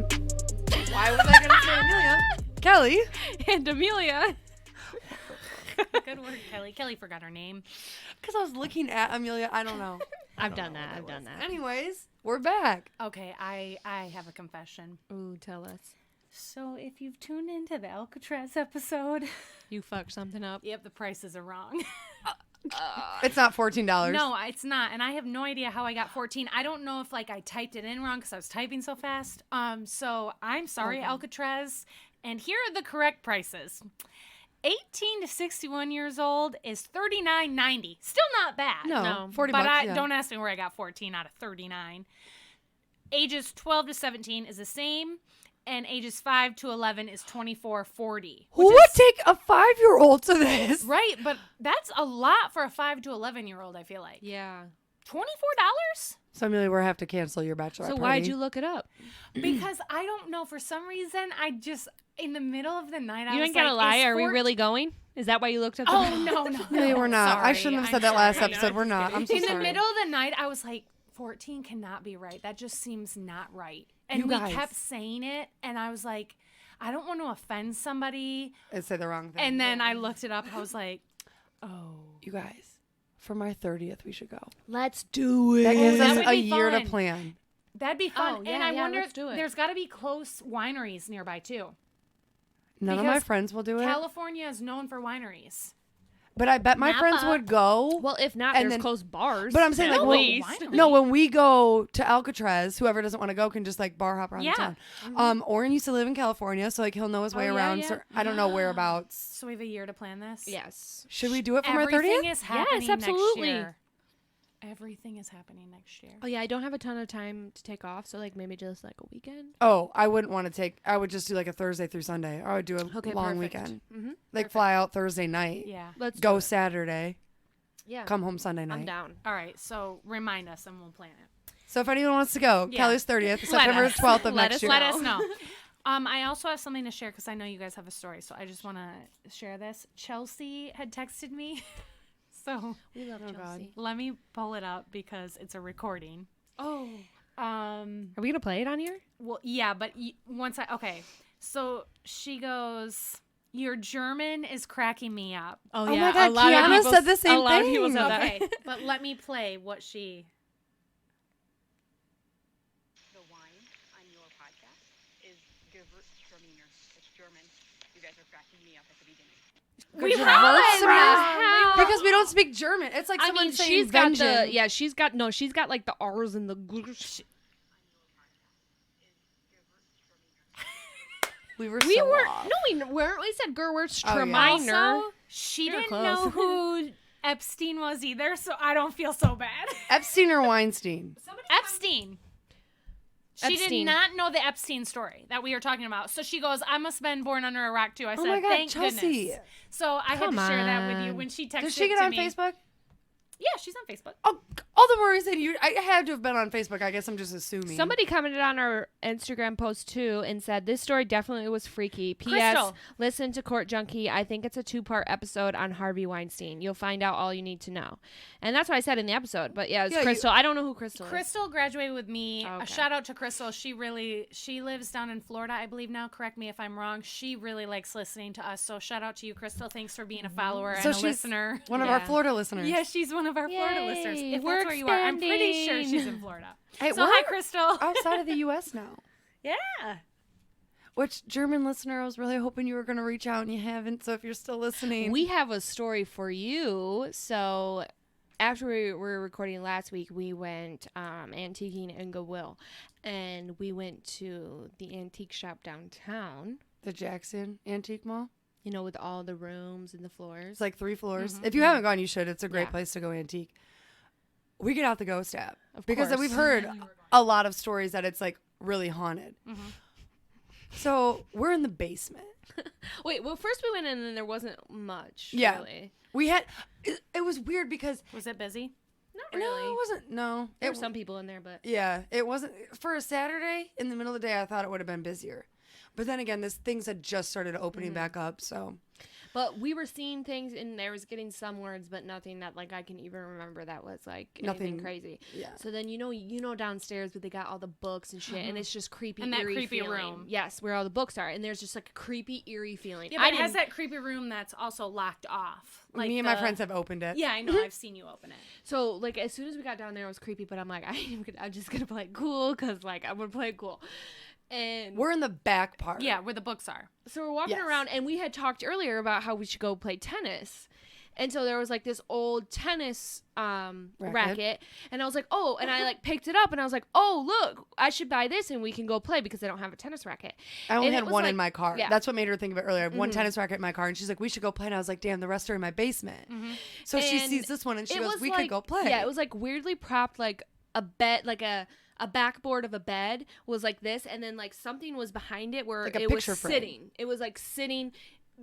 Why was I going to say Amelia? Kelly. And Amelia. Good word, Kelly. Kelly forgot her name. Because I was looking at Amelia. I don't know. I've done that. Anyways, we're back. Okay, I have a confession. Ooh, tell us. So if you've tuned into the Alcatraz episode, You fucked something up. yep, the prices are wrong. It's not $14. No, it's not. And I have no idea how I got 14. I don't know if I typed it in wrong because I was typing so fast. So I'm sorry, Alcatraz. And here are the correct prices. 18 to 61 years old is $39.90. Still not bad. No, 40 but bucks. don't ask me where I got 14 out of 39. Ages 12 to 17 is the same. And ages 5 to 11 is $24.40. Who would take a 5-year-old to this? Right, but that's a lot for a 5 to 11-year-old, I feel like. Yeah. $24? So, Amelia, we'll have to cancel your bachelor So party. why'd you look it up? Because I don't know. For some reason, I just, in the middle of the night, You ain't gonna lie. Are we really going? Is that why you looked at the Oh, no. Amelia, we're not. I Sorry, shouldn't have I'm said that last sorry. episode. We're not. I'm so In sorry. the middle of the night, I was like, 14 cannot be right. That just seems not right. And You we guys. kept saying it, and I was like, I don't want to offend somebody. And say the wrong thing. And then I looked it up. I was like, oh. You guys, for my 30th, we should go. Let's do it. That gives that us would a be year to fun. plan. That'd be fun. Oh, and yeah, I yeah, wonder let's if do it. there's got to be close wineries nearby, too. None of my Because friends will do it. California is known for wineries. But I bet my friends Napa. would go. Well, if not, And there's then- close bars. But I'm saying, at like, well, least. winery. no, when we go to Alcatraz, whoever doesn't want to go can just like bar hop around Yeah. town. Oren used to live in California, so like he'll know his way Oh, yeah, around. yeah. So I don't know whereabouts. So we have a year to plan this? Yes. Should we do it for my Everything 30th? is happening absolutely. next year. Everything is happening next year. Oh yeah, I don't have a ton of time to take off, so like maybe just like a weekend. Oh, I wouldn't want to take. I would just do like a Thursday through Sunday. Or I would do a Okay, long perfect. weekend. Mm-hmm. Like fly out Thursday night, Yeah. Let's go do it. Saturday, Yeah. come home Sunday night. I'm down. All right. So remind us and we'll plan it. So if anyone wants to go, Yeah. Kelly's 30th, Let September us. 12th of Let next us year. Let us know. I also have something to share because I know you guys have a story. So I just want to share this. Chelsea had texted me. So We love Chelsea. God. let me pull it up because it's a recording. Oh. Are Are we gonna play it on here? Well, yeah, but okay. So she goes, "Your German is cracking me up." Oh my God, Kiana said the same A lot of people thing. said that. Okay, but let me play what she. The wine on your podcast is Gewürztraminer. It's German. You guys are cracking me up at the beginning. We Gewürztraminer? Because we don't speak German. It's like I someone mean, saying she's got vengeance. she's got like the R's and the. We were We so were off. no, we weren't. We said Gerwurst yeah. Also, she You're didn't close. know who Epstein was either, so I don't feel so bad. Epstein or Weinstein? Epstein. She Epstein. did not know the Epstein story that we were talking about. So she goes, I must have been born under a rock too. I said, my God, thank Chelsea. goodness. So I had Come to share that with you on. when she texted Does she get to on me. Facebook? Yeah, she's on Facebook. Oh, all the more reason I had to have been on Facebook. I guess I'm just assuming. Somebody commented on our Instagram post too and said this story definitely was freaky. P.S. Crystal. Listen to Court Junkie. I think it's a 2-part episode on Harvey Weinstein. You'll find out all you need to know. And that's what I said in the episode. But yeah, it's Yeah, Crystal. I don't know who Crystal is. Crystal graduated with me. Okay. A shout out to Crystal. She lives down in Florida, I believe now. Correct me if I'm wrong. She really likes listening to us. So shout out to you, Crystal. Thanks for being a follower So and a she's listener. one of our Yeah. Florida listeners. Yeah, she's one of our Florida Yay, listeners. If we're that's where you are, I'm pretty sure expanding. she's in Florida. Hey, So we're hi, Crystal. outside of the U.S. now. Yeah. Which German listener I was really hoping you were going to reach out and you haven't. So if you're still listening, We have a story for you. So after we were recording last week, we went antiquing in Goodwill. And we went to the antique shop downtown, the Jackson Antique Mall. you know, with all the rooms and the floors. It's like 3 floors. If you haven't gone, you should. It's a great Yeah. place to go antique. We get out the ghost app Of because course. we've heard a lot of stories that it's like really haunted. So we're in the basement. Wait, well, first we went in and there wasn't much. Yeah. Really. We had it was weird because Was it busy? Not no, really. it wasn't. No, There were it some people in there, but. Yeah, it wasn't for a Saturday in the middle of the day. I thought it would have been busier, but then again, things had just started opening back up. So, But we were seeing things, and there was getting some words, but nothing that like I can even remember that was like anything crazy. Yeah. So then you know downstairs, but they got all the books and shit, and it's just creepy, And that eerie creepy feeling. room. Yes, where all the books are, and there's just like a creepy, eerie feeling. Yeah, but it has that creepy room that's also locked off. Like Me and my friends have opened it. Yeah, I know. I've seen you open it. So like as soon as we got down there, it was creepy, but I'm like, I'm just gonna play it cool because like I'm gonna play it cool. And We're in the back part. Yeah, where the books are. so we're walking Yes. around, and we had talked earlier about how we should go play tennis. And so there was like this old tennis racket, and I was like, oh, and I like picked it up, and I was like, oh, look, I should buy this, and we can go play because I don't have a tennis racket. I only And it had was, one like- in my car. yeah. That's what made her think of it earlier. I have one tennis racket in my car, and she's like, we should go play. And I was like, damn, the rest are in my basement. So she And sees this one, and she it goes, was we like, could go play. Yeah, it was like weirdly propped, like a bed, like a backboard of a bed was like this, and then like something was behind it where Like a it was picture frame. sitting. It was like sitting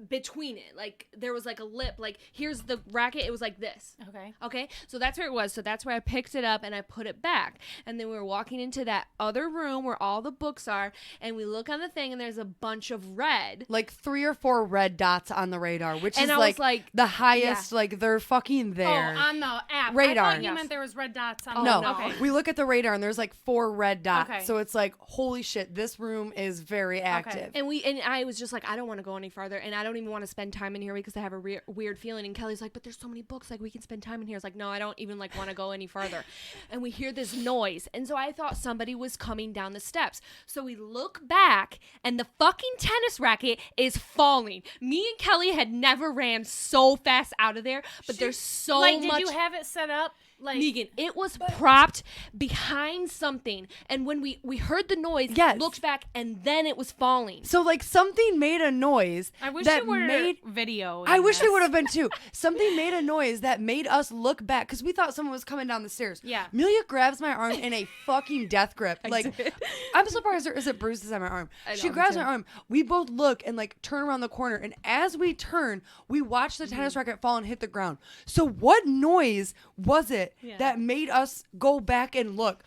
between it. Like there was like a lip. Like here's the racket. It was like this. Okay, so that's where it was. So that's where I picked it up and I put it back. And then we were walking into that other room where all the books are, and we look on the thing, and there's a bunch of red. Like 3 or 4 red dots on the radar, which And is I was like, the highest, like they're fucking there. Oh, on the app. Radar. I thought you Yes. meant there was red dots on No, the Okay. we look at the radar and there's like 4 red dots. Okay. So it's like, holy shit, this room is very active. And I was just like, I don't want to go any farther, and I don't even want to spend time in here because I have a weird feeling. And Kelly's like, but there's so many books, like we can spend time in here. It's like, no, I don't even like want to go any farther. And we hear this noise, and so I thought somebody was coming down the steps. So we look back, and the fucking tennis racket is falling. Me and Kelly had never ran so fast out of there, but there's so Like, much. did you have it set up? Like, Megan, it was propped behind something, and when we heard the noise, Yes. looked back, and then it was falling. So like something made a noise I wish that you were made video. I wish it would have been too. Something made a noise that made us look back because we thought someone was coming down the stairs. Yeah. Amelia grabs my arm in a fucking death grip. Like, I'm surprised there isn't bruises on my arm. She me grabs too. my arm. We both look and like turn around the corner. And as we turn, we watch the tennis racket fall and hit the ground. So what noise was it that made us go back and look?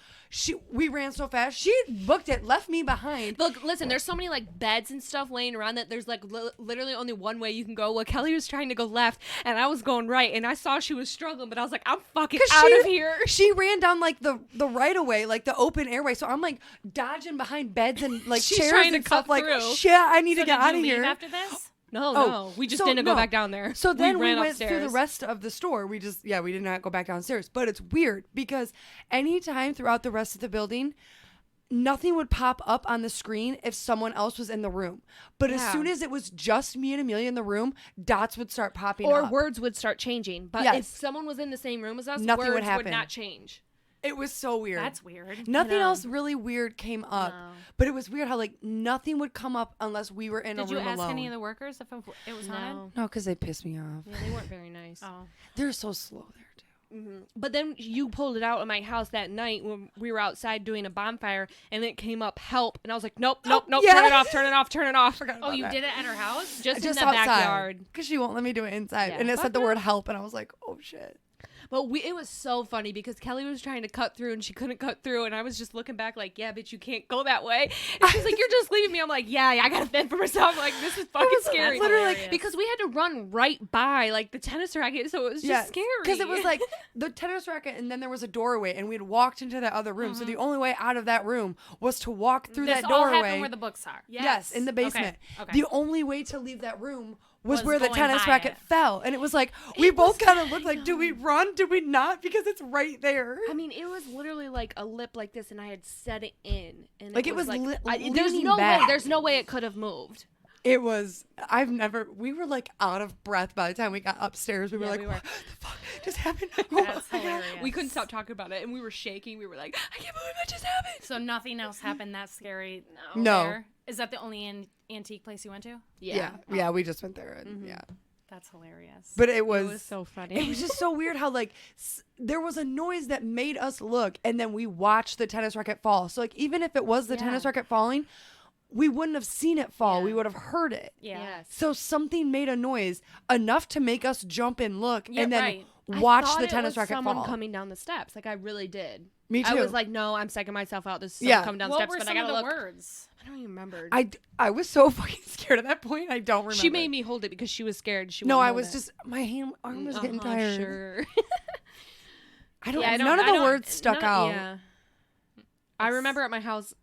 We ran so fast. She booked it, left me behind. Look, listen, there's so many like beds and stuff laying around that there's like literally only one way you can go. Well, Kelly was trying to go left, and I was going right, and I saw she was struggling, but I was like, I'm fucking out of here. She ran down like the right of way, like the open airway. So I'm like dodging behind beds and like She's chairs trying to and stuff. cut Like through. shit, I need to get Did out you of leave here. after this? No, we just so didn't go no. back down there. So then we ran went through the upstairs. rest of the store. We did not go back downstairs. But it's weird because anytime throughout the rest of the building, nothing would pop up on the screen if someone else was in the room. But as Yeah. soon as it was just me and Amelia in the room, dots would start popping Or up. words would start changing. But Yes. if someone was in the same room as us, Nothing would words happen. would not change. It was so weird. That's weird. Nothing No. else really weird came up. No. But it was weird how like nothing would come up unless we were in Did a you room ask alone. any of the workers if it was haunted? No. No, because they pissed me off. Yeah, they weren't very nice. Oh. They're so slow there too. But then you pulled it out at my house that night when we were outside doing a bonfire, and it came up, help. And I was like, nope, yeah. turn it off, turn it off, turn it off. Oh, you did it at her house? Just in the backyard. because she won't let me do it inside. Yeah. And it Fuck said the no. word help, and I was like, oh shit. But it was so funny because Kelly was trying to cut through and she couldn't cut through, and I was just looking back like, yeah, bitch, you can't go that way. And she's like, you're just leaving me. I'm like, yeah, I gotta fend for myself. Like, this is fucking scary. literally hilarious. because we had to run right by like the tennis racket, so it was just scary. Because it was like the tennis racket, and then there was a doorway, and we'd walked into that other room. So the only way out of that room was to walk through This that all doorway. happened where the books are. Yes, in the basement. Okay. The only way to leave that room was Was where the going tennis by racket it. fell. And it was like, we both kind of looked like, do we run? Do we not? Because it's right there. I mean, it was literally like a lip like this, and I had set it in, and Like, it was like leaning there's no way. back. There's no way it could have moved. It was, we were like out of breath by the time we got upstairs. We were Yeah, like, we were. what the fuck just happened? That's hilarious. We couldn't stop talking about it, and we were shaking. We were like, I can't believe it just happened. So nothing else happened that scary? No. there? Is that the only antique place you went to? Yeah, we just went there. And, Yeah. That's hilarious. But it It was was so funny. It was just so weird how like there was a noise that made us look, and then we watched the tennis racket fall. So like even if it was the tennis racket falling, we wouldn't have seen it fall. We would have heard it. yeah. Yes. So something made a noise enough to make us jump and look, Yeah, and then right. watch I thought the it tennis was racket someone fall. coming down the steps. Like I really did. Me I too. was like, no, I'm psyching myself out. This is Yeah. coming down What steps, were but some I of gotta the look. words? I don't even remember. I was so fucking scared at that point. I don't remember. She made me hold it because she was scared. No, I was just my arm was getting tired. Sure. I don't. None of the words stuck out. Yeah. I remember at my house,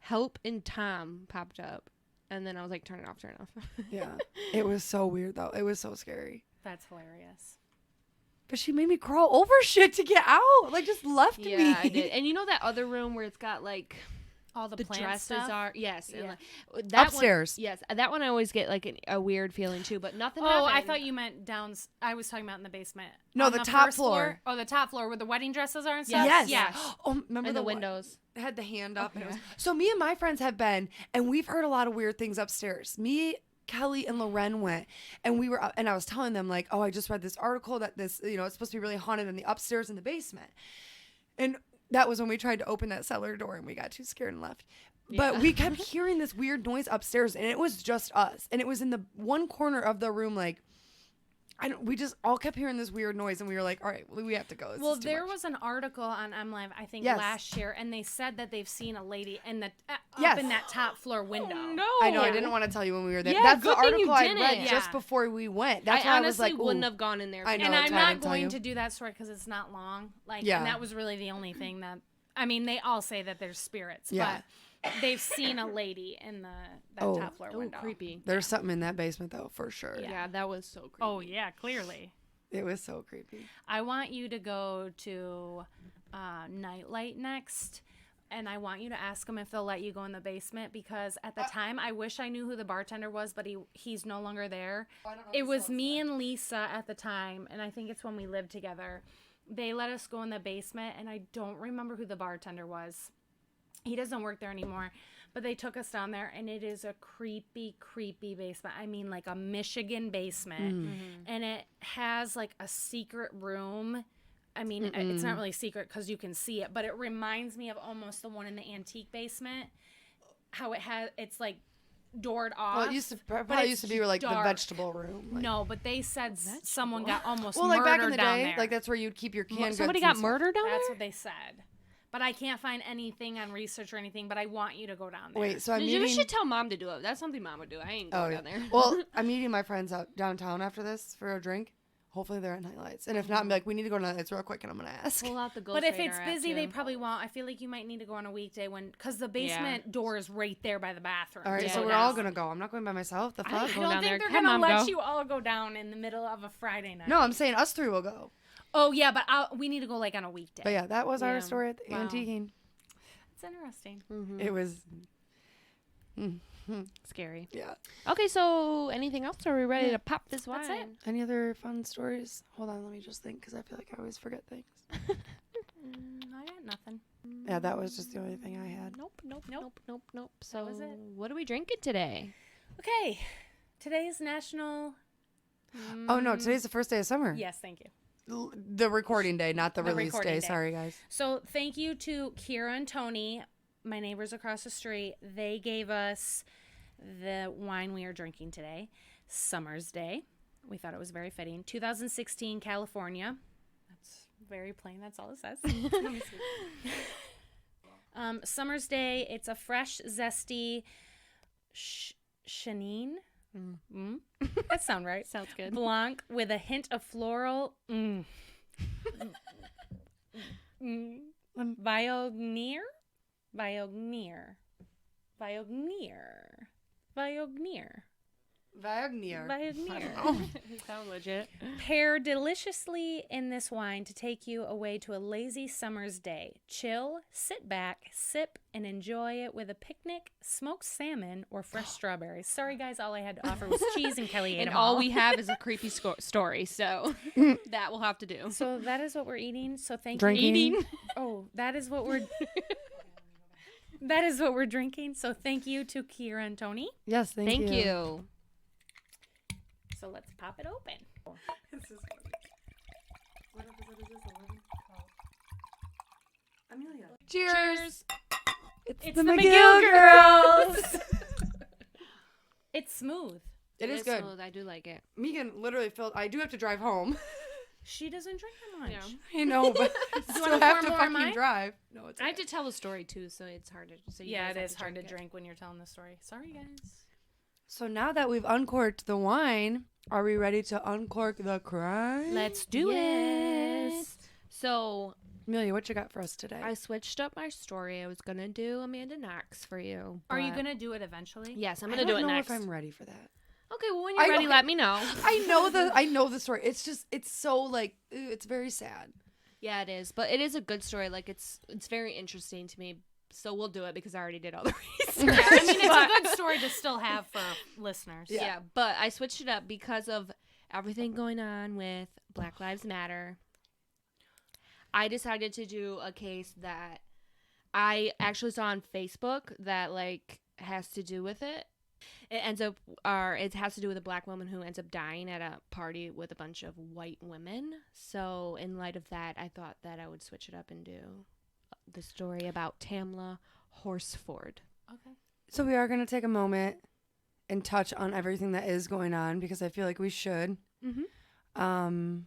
"Help" and "Tom" popped up, and then I was like, "Turn it off, turn it off." Yeah, it was so weird though. It was so scary. That's hilarious. But she made me crawl over shit to get out. Like just left me. Yeah, I did. And you know that other room where it's got like. All the plant dresses stuff? are yes, Yeah. and like, that Upstairs. One, yes, that one I always get like a weird feeling too, but nothing. Oh, happened. I thought you meant down. I was talking about in the basement. No, On the top first floor. Oh, the top floor where the wedding dresses are and stuff. Yes. Yeah. Oh, remember and the one- windows. It had the hand up. Okay. And so me and my friends have been, and we've heard a lot of weird things upstairs. Me, Kelly, and Loren went, and we were, and I was telling them like, oh, I just read this article that this, it's supposed to be really haunted in the upstairs in the basement, and that was when we tried to open that cellar door, and we got too scared and left. But we kept hearing this weird noise upstairs, and it was just us, and it was in the one corner of the room, like. We just all kept hearing this weird noise, and we were like, all right, we have to go. Well, there was an article on MLive, I think, last year, and they said that they've seen a lady in the up in that top floor window. Oh, no, I know. I didn't want to tell you when we were there. Yeah, That's the good thing you article I read didn't. just before we went. That's I why honestly I was like, wouldn't have gone in there. I know. And that's I'm why I not didn't tell going you. to do that story because it's not long. Yeah. And that was really the only thing that. I mean, they all say that there's spirits, Yeah. but they've seen a lady in that top floor window. Creepy. There's something in that basement though, for sure. Yeah, that was so creepy. Oh yeah, clearly. It was so creepy. I want you to go to Nightlight next, and I want you to ask them if they'll let you go in the basement, because at the time, I wish I knew who the bartender was, but he's no longer there. It was me and Lisa at the time, and I think it's when we lived together. They let us go in the basement, and I don't remember who the bartender was. He doesn't work there anymore. But they took us down there, and it is a creepy, creepy basement. I mean, like a Michigan basement. And it has, like, a secret room. I mean, it's not really secret because you can see it, but it reminds me of almost the one in the antique basement. How it's, like, doored off. Well, it used to be like dark. the vegetable room. Like. No, but they said someone got almost like murdered back in the down day, there. like that's where you'd keep your canned goods. Somebody and got stuff. murdered down That's there? what they said. But I can't find anything on research or anything, but I want you to go down there. Wait, so I'm You meeting. should tell Mom to do it. That's something Mom would do. I ain't going down there. Well, I'm meeting my friends out downtown after this for a drink. Hopefully they're at Nightlights, and if not, I'm like, we need to go to Nightlights real quick, and I'm gonna ask. Pull out the ghost But if radar it's app, busy, too. they probably won't. I feel like you might need to go on a weekday because the basement door is right there by the bathroom. All right, Yeah. so Go we're all down. gonna go. I'm not going by myself. The fuck? I go don't down think there. they're Have gonna Mom let go. you all go down in the middle of a Friday night. No, I'm saying us three will go. Oh yeah, but we need to go like on a weekday. But yeah, that was Yeah. our story at the Wow. antiquing. It's interesting. It was. Scary. Yeah. Okay, so anything else? Are we ready to pop this wine? That's it. Any other fun stories? Hold on, let me just think, because I feel like I always forget things. I got nothing. Yeah, that was just the only thing I had. Nope. So was it. what are we drinking today? Okay, today's National. Oh no, today's the first day of summer. Yes, thank you. The recording day, not the release recording day. day. Sorry, guys. So thank you to Kira and Tony, my neighbors across the street. They gave us the wine we are drinking today, Summer's Day. We thought it was very fitting. 2016 California. That's very plain. That's all it says. Summer's Day. It's a fresh, zesty Chenin. That sounds right. Sounds good. Blanc with a hint of floral. Viognier? Viognier. Sound legit. Pair deliciously in this wine to take you away to a lazy summer's day. Chill, sit back, sip, and enjoy it with a picnic, smoked salmon, or fresh strawberries. Sorry, guys, all I had to offer was cheese, and Kelly ate And them all we have is a creepy story, so that will have to do. So that is what we're eating. So thank Drinking. you. Oh, that is what we're. That is what we're drinking. So thank you to Kira and Tony. Yes, thank you. you. So let's pop it open. Amelia. Cheers. It's the McGill girls. It's smooth. It is good. Smooth. I do like it. Megan literally filled. I do have to drive home. She doesn't drink that much. Yeah. I know, but still have to fucking drive. No, it's I have to tell the story too, so it's hard to. So yeah, it is hard to drink when you're telling the story. Sorry, guys. So now that we've uncorked the wine, are we ready to uncork the crime? Let's do it. So, Amelia, what you got for us today? I switched up my story. I was gonna do Amanda Knox for you. Are you gonna do it eventually? Yes, I'm I gonna do it don't know next. if I'm ready for that. Okay, well when you're ready, let me know. I know the story. It's so like it's very sad. Yeah, it is, but it is a good story. Like it's very interesting to me. So we'll do it because I already did all the research. Yeah, I mean, it's a good story to still have for listeners. Yeah, but I switched it up because of everything going on with Black Lives Matter. I decided to do a case that I actually saw on Facebook that like has to do with it. It has to do with a black woman who ends up dying at a party with a bunch of white women. So in light of that, I thought that I would switch it up and do the story about Tamla Horsford. Okay. So we are going to take a moment and touch on everything that is going on because I feel like we should. Mm-hmm.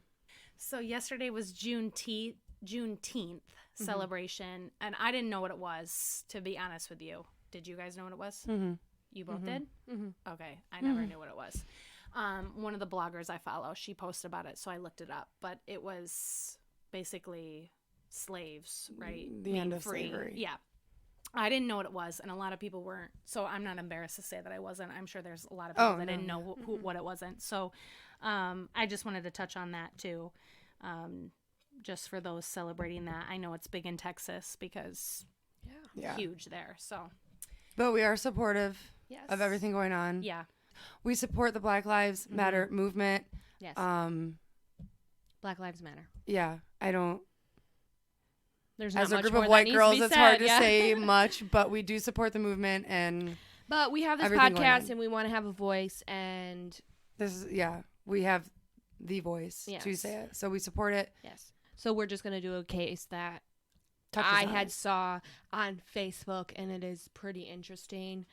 So yesterday was Juneteenth celebration, and I didn't know what it was, to be honest with you. Did you guys know what it was? Mm-hmm. You both did? Mm-hmm. Okay. I never knew what it was. One of the bloggers I follow, she posted about it, so I looked it up. But it was basically slaves, right? The end of free. slavery. Yeah. I didn't know what it was, and a lot of people weren't. So I'm not embarrassed to say that I wasn't. I'm sure there's a lot of people that didn't know what it wasn't. So I just wanted to touch on that too, just for those celebrating that. I know it's big in Texas because Yeah. huge there. So But we are supportive Yes. of everything going on. yeah. We support the Black Lives Matter movement. Yes. Black Lives Matter. Yeah, I don't. There's As not a much group more of that white needs to girls, be it's said, hard to yeah. say much, but we do support the movement, and But we have this everything going podcast on. and we want to have a voice, and this is we have the voice to Yes. say it, so we support it. yes. So we're just gonna do a case that Touches I on had it. saw on Facebook, and it is pretty interesting,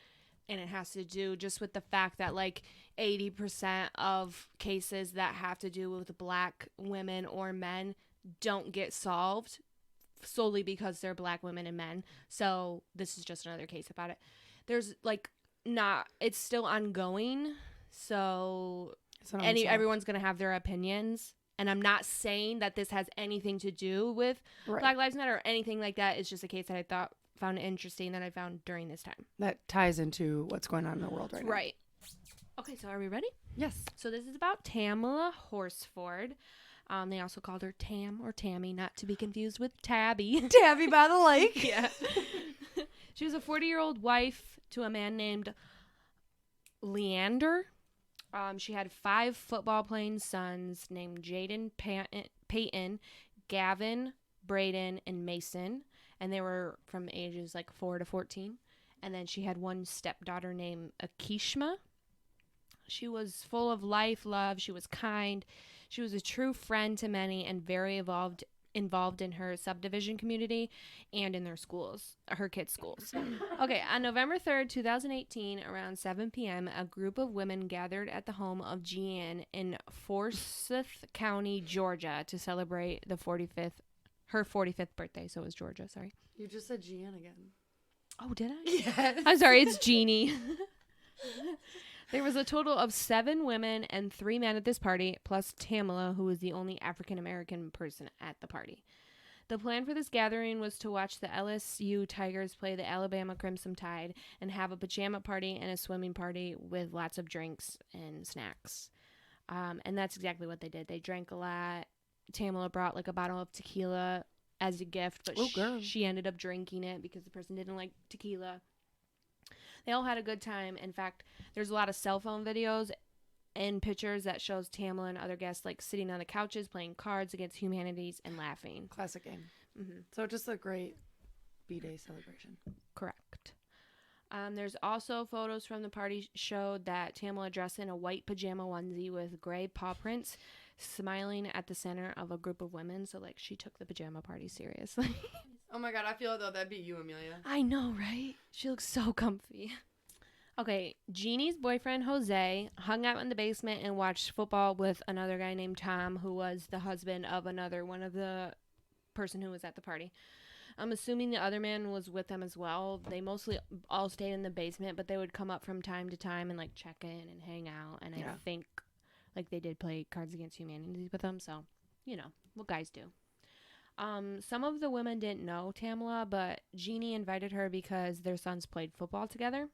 and it has to do just with the fact that like 80% of cases that have to do with black women or men don't get solved solely because they're black women and men. So this is just another case about it. There's like it's still ongoing. So everyone's gonna have their opinions, and I'm not saying that this has anything to do with Black Lives Matter or anything like that. It's just a case that I found interesting that I found during this time. that ties into what's going on in the world right now. Right. Okay, so are we ready? Yes. So this is about Tamla Horsford. They also called her Tam or Tammy, not to be confused with Tabby. Tabby by the lake. Yeah. She was a 40-year-old wife to a man named Leander. She had 5 football-playing sons named Jaden, Peyton, Gavin, Braden, and Mason. And they were from ages like 4 to 14. And then she had one stepdaughter named Akishma. She was full of life, love. She was kind. She was a true friend to many and very involved in her subdivision community and in their schools, her kids' schools. Okay, on November 3rd, 2018, around 7 p.m., a group of women gathered at the home of Jeanne in Forsyth County, Georgia, to celebrate her 45th birthday. So it was Georgia, sorry. You just said Jeanne again. Oh, did I? Yes. I'm sorry, it's Jeannie. There was a total of 7 women and 3 men at this party, plus Tamla, who was the only African-American person at the party. The plan for this gathering was to watch the LSU Tigers play the Alabama Crimson Tide and have a pajama party and a swimming party with lots of drinks and snacks. And that's exactly what they did. They drank a lot. Tamla brought like a bottle of tequila as a gift, but she ended up drinking it because the person didn't like tequila. They all had a good time. In fact, there's a lot of cell phone videos and pictures that shows Tamla and other guests like sitting on the couches playing Cards Against Humanities and laughing. Classic game. Mm-hmm. So just a great B-Day celebration. Correct. There's also photos from the party showed that Tamla dressed in a white pajama onesie with gray paw prints, smiling at the center of a group of women. So like she took the pajama party seriously. Oh my God, I feel though that'd be you, Amelia. I know, right? She looks so comfy. Okay, Jeannie's boyfriend, Jose, hung out in the basement and watched football with another guy named Tom, who was the husband of one of the person who was at the party. I'm assuming the other man was with them as well. They mostly all stayed in the basement, but they would come up from time to time and, like, check in and hang out. And I think, like, they did play Cards Against Humanity with them, so, you know, what guys do. Some of the women didn't know Tamla, but Jeannie invited her because their sons played football together.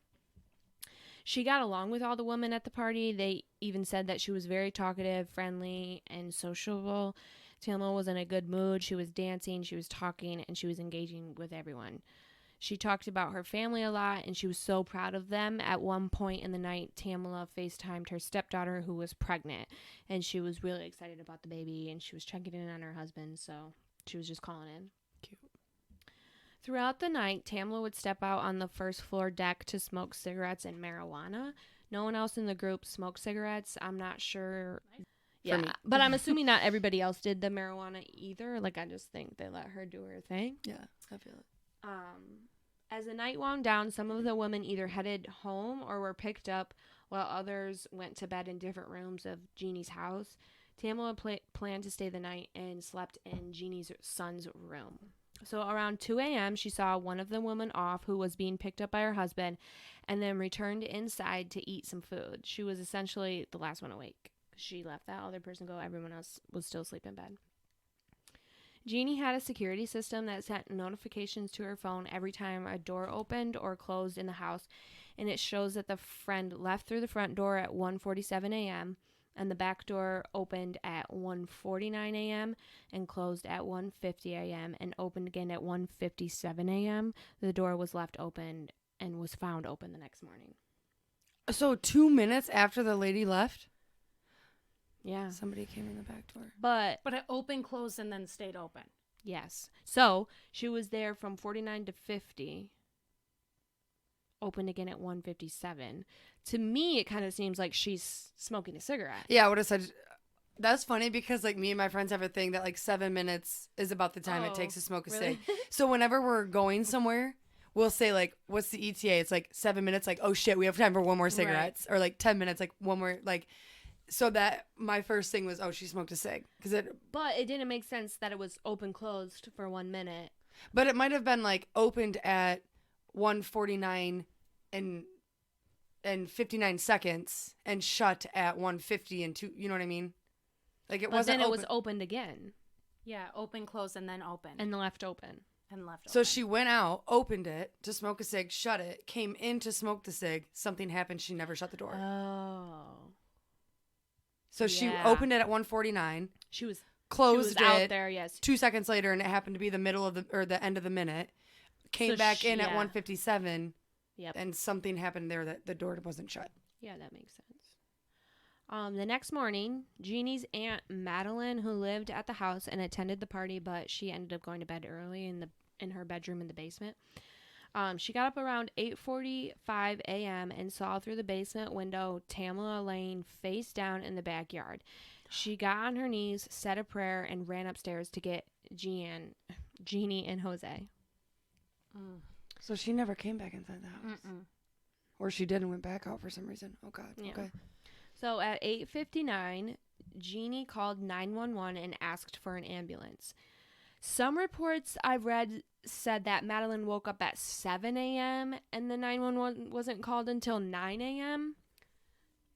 She got along with all the women at the party. They even said that she was very talkative, friendly, and sociable. Tamla was in a good mood. She was dancing, she was talking, and she was engaging with everyone. She talked about her family a lot, and she was so proud of them. At one point in the night, Tamla FaceTimed her stepdaughter, who was pregnant, and she was really excited about the baby, and she was checking in on her husband, so she was just calling in. Cute. Throughout the night, Tamla would step out on the first floor deck to smoke cigarettes and marijuana. No one else in the group smoked cigarettes. I'm not sure. Yeah, but I'm assuming not everybody else did the marijuana either. Like, I just think they let her do her thing. Yeah, I feel it. As the night wound down, some of the women either headed home or were picked up, while others went to bed in different rooms of Jeannie's house. Tamla planned to stay the night and slept in Jeannie's son's room. So around 2 a.m., she saw one of the women off who was being picked up by her husband and then returned inside to eat some food. She was essentially the last one awake. She left that other person go. Everyone else was still asleep in bed. Jeannie had a security system that sent notifications to her phone every time a door opened or closed in the house, and it shows that the friend left through the front door at 1:47 a.m., and the back door opened at 1:49 a.m. and closed at 1:50 a.m. and opened again at 1:57 a.m. The door was left open and was found open the next morning. So 2 minutes after the lady left? Yeah. Somebody came in the back door. But it opened, closed, and then stayed open. Yes. So she was there from 49 to 50. Opened again at 1:57. To me, it kind of seems like she's smoking a cigarette. Yeah, I would have said... That's funny because, like, me and my friends have a thing that, like, 7 minutes is about the time it takes to smoke a really? cig. So whenever we're going somewhere, we'll say, like, what's the ETA? It's, like, 7 minutes. Like, oh, shit, we have time for one more cigarettes. Right. Or, like, 10 minutes, like, one more, like... So that my first thing was, oh, she smoked a cig. But it didn't make sense that it was open closed for 1 minute. But it might have been like opened at 1:49 and 59 seconds and shut at 1:50 and 2. You know what I mean? Like But then it was opened again. Yeah, open, close, and then open. And left open. So she went out, opened it to smoke a cig, shut it, came in to smoke the cig. Something happened. She never shut the door. Oh. So she opened it at 1:49. She was closed it out there, yes. 2 seconds later, and it happened to be the middle of the end of the minute. Came back in at 1:57. Yep. And something happened there that the door wasn't shut. Yeah, that makes sense. The next morning, Jeannie's aunt Madeline, who lived at the house and attended the party, but she ended up going to bed early in her bedroom in the basement. She got up around 8:45 a.m. and saw through the basement window Tamla laying face down in the backyard. She got on her knees, said a prayer, and ran upstairs to get Jeannie and Jose. So she never came back inside the house. Mm-mm. Or she did and went back out for some reason. Oh, God. Yeah. Okay. So at 8:59, Jeannie called 911 and asked for an ambulance. Some reports I've read said that Madeline woke up at 7 a.m. and the 911 wasn't called until 9 a.m.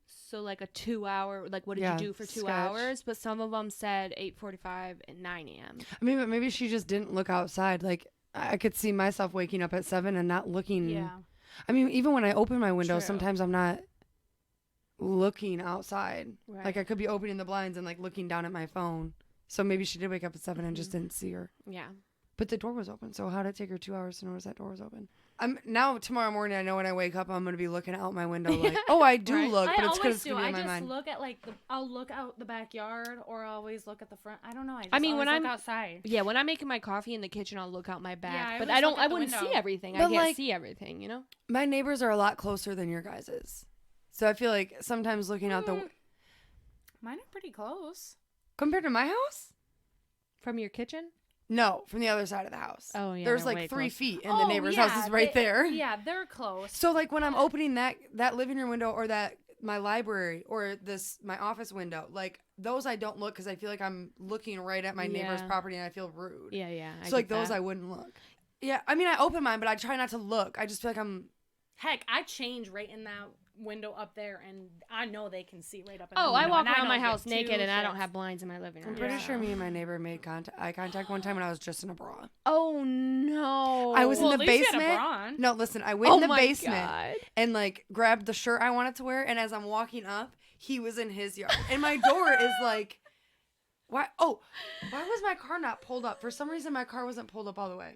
So like a 2 hour, like what did you do for 2 hours? But some of them said 8:45 and 9 a.m. I mean, but maybe she just didn't look outside. Like I could see myself waking up at 7 and not looking. Yeah. I mean, even when I open my window, sometimes I'm not looking outside. Right. Like I could be opening the blinds and like looking down at my phone. So maybe she did wake up at 7 and just didn't see her. Yeah. But the door was open. So how did it take her 2 hours to notice that door was open? Now tomorrow morning, I know when I wake up, I'm going to be looking out my window like, oh, I do look, but it's because it's going to be in my mind. I just look at I'll look out the backyard or I'll always look at the front. I don't know. I mean, when I'm outside. Yeah, when I'm making my coffee in the kitchen, I'll look out my back. Yeah, but I wouldn't see everything. But I can't see everything, you know? My neighbors are a lot closer than your guys's. So I feel like sometimes looking out the... Mine are pretty close. Compared to my house? From your kitchen? No, from the other side of the house. Oh, yeah, There's they're like way 3 close. feet, and the neighbor's house is right there. Yeah, they're close. So like when I'm opening that living room window or that my library or my office window, like those I don't look because I feel like I'm looking right at my neighbor's property and I feel rude. Yeah. So like those I wouldn't look. Yeah, I mean I open mine, but I try not to look. I just feel like I'm. Heck, I change right in that window up there, and I know they can see right up. In Oh, the I window, walk and I around my don't house give naked, two and I don't shits. have blinds in my living room. I'm pretty sure me and my neighbor made eye contact one time when I was just in a bra. Oh no! I was Well, in at the least you had a basement. bra on. No, listen, I went in the my basement God. and like grabbed the shirt I wanted to wear, and as I'm walking up, he was in his yard, and my door is like, why? Oh, why was my car not pulled up? For some reason, my car wasn't pulled up all the way.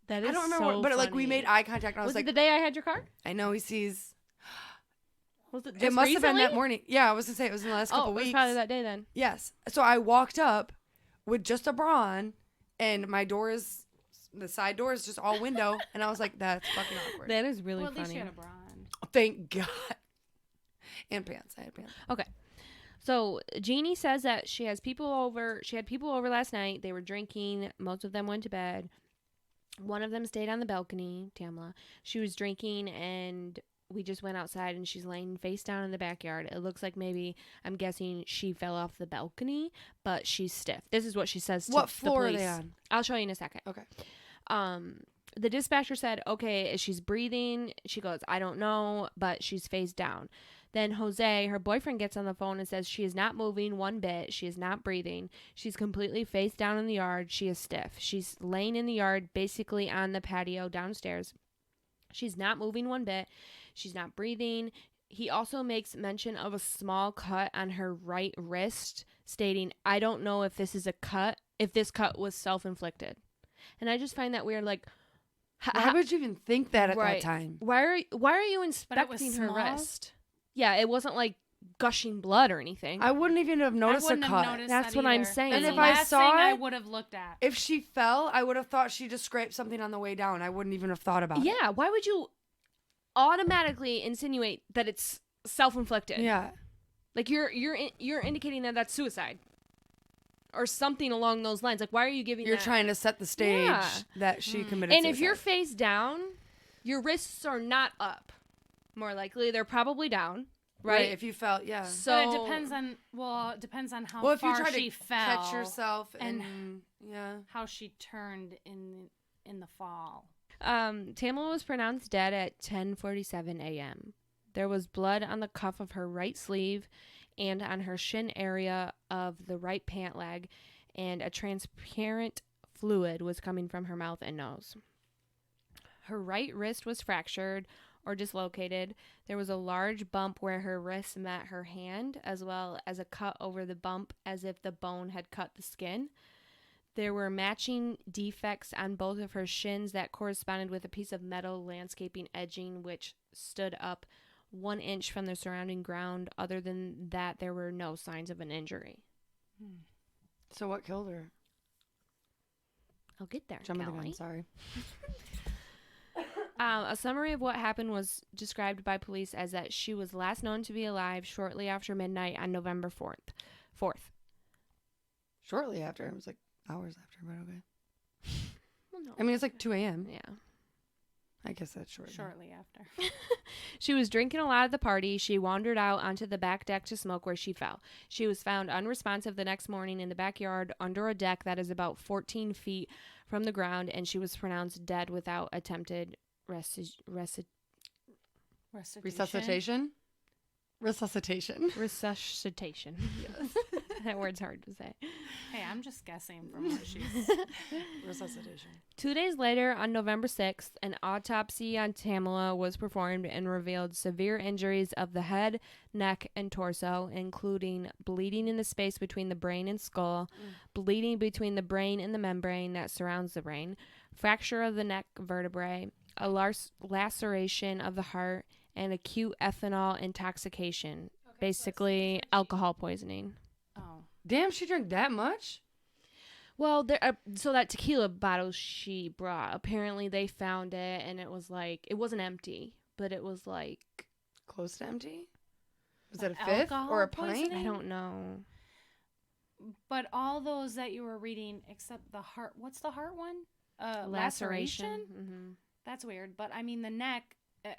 That is I don't remember, so but like we funny. made eye contact, and I Was was it like, the day I had your car? I know he sees. Was it? Just It must have been that recently? morning. Yeah, I was gonna say it was in the last couple Oh, it was weeks. probably that day then. Yes. So I walked up with just a bra on, and the side door is just all window, and I was like, that's fucking awkward. That is really Well, at least funny. you had a bra on. Thank God. And pants. I had pants. Okay. So Jeannie says that she had people over last night. They were drinking. Most of them went to bed. One of them stayed on the balcony, Tamla. She was drinking, and we just went outside, and she's laying face down in the backyard. It looks like maybe, I'm guessing, she fell off the balcony, but she's stiff. This is what she says to What the floor are police. they on? I'll show you in a second. Okay. The dispatcher said, okay, is she's breathing? She goes, I don't know, but she's face down. Then Jose, her boyfriend, gets on the phone and says she is not moving one bit. She is not breathing. She's completely face down in the yard. She is stiff. She's laying in the yard, basically on the patio downstairs. She's not moving one bit. She's not breathing. He also makes mention of a small cut on her right wrist, stating, I don't know if this is a cut, if this cut was self-inflicted. And I just find that weird, like, Why would you even think that at Right. that time? why are you was inspecting her small? wrist? Yeah, it wasn't like gushing blood or anything. I wouldn't even have noticed I wouldn't a have cut. noticed That's that what I'm either. saying. That's And the if I last saw thing I it- would have looked at. If she fell, I would have thought she just scraped something on the way down. I wouldn't even have thought about it. Yeah, why would you automatically insinuate that it's self-inflicted? Yeah. Like you're indicating that that's suicide or something along those lines. Like why are you giving You're that? trying to set the stage Yeah. that she committed And suicide. if you're face down, your wrists are not up. More likely they're probably down, right? If you fell, yeah. So But it depends on how Well, if you far try she to fell, catch yourself and yeah. how she turned in the fall. Tamla was pronounced dead at 10:47 a.m. There was blood on the cuff of her right sleeve and on her shin area of the right pant leg, and a transparent fluid was coming from her mouth and nose. Her right wrist was fractured or dislocated. There was a large bump where her wrist met her hand, as well as a cut over the bump as if the bone had cut the skin. There were matching defects on both of her shins that corresponded with a piece of metal landscaping edging which stood up 1 inch from the surrounding ground. Other than that, there were no signs of an injury. So what killed her? I'll get there. Jumping the Callie. gun, sorry. A summary of what happened was described by police as that she was last known to be alive shortly after midnight on November 4th. Shortly after. It was like hours after, but okay. Well, no. I mean, it's like 2 a.m. Yeah. I guess that's shortly. Shortly after. She was drinking a lot at the party. She wandered out onto the back deck to smoke, where she fell. She was found unresponsive the next morning in the backyard under a deck that is about 14 feet from the ground, and she was pronounced dead without attempted resuscitation. Resuscitation? Resuscitation. Yes. That word's hard to say. Hey, I'm just guessing from what she's. Resuscitation. 2 days later, on November 6th, an autopsy on Tamla was performed and revealed severe injuries of the head, neck, and torso, including bleeding in the space between the brain and skull, bleeding between the brain and the membrane that surrounds the brain, fracture of the neck vertebrae, a laceration of the heart, and acute ethanol intoxication, basically alcohol poisoning. Oh. Damn, she drank that much? Well, so that tequila bottle she brought, apparently they found it, and it was like, it wasn't empty, but it was like... Close to empty? Was that a Like fifth or a alcohol pint? poisoning? I don't know. But all those that you were reading, except the heart. What's the heart one? Laceration. Mm-hmm. That's weird. But I mean, the neck